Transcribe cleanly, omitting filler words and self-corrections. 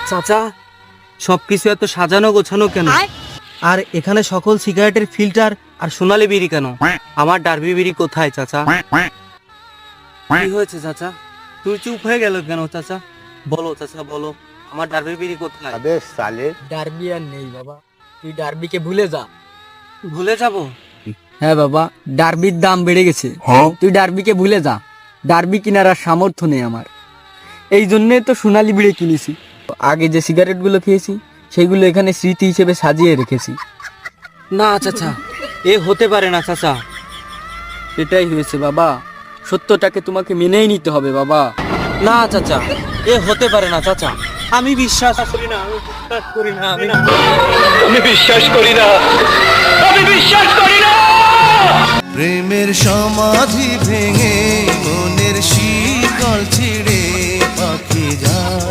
চাচা, সবকিছু এত সাজানো গোছানো কেন? আর এখানে সকল সিগারেটের ফিল্টার আর সোনালী বিড়ি কেন? আমার ডার্বি বিড়ি কোথায় চাচা? কি হয়েছে চাচা? তুই চুপ হয়ে গেল কেন চাচা? বলো চাচা বলো, আমার ডার্বি বিড়ি কোথায়? अबे साले ডার্বি আর নেই বাবা, তুই ডার্বিকে ভুলে যা। ভুলে যাব? হ্যাঁ বাবা, ডার্বির দাম বেড়ে গেছে, তুই ডার্বিকে ভুলে যা। ডার্বি কেনার আর সামর্থ্য নেই আমার, এই জন্যে তো সোনালি বিড়ি কিনেছি। আগে যে সিগারেট গুলো খেয়েছি সেগুলো এখানে স্মৃতি হিসেবে সাজিয়ে রেখেছি। না চাচা, এ হতে পারে না চাচা। এটাই হয়েছে বাবা, সত্যটাকে তোমাকে মেনেই নিতে হবে বাবা। না চাচা, এ হতে পারে না চাচা। আমি বিশ্বাস করি না, আমি বিশ্বাস করি না, প্রেমের সমাধি ভেঙে মনের শীতল ছিঁড়ে পাখি যায়।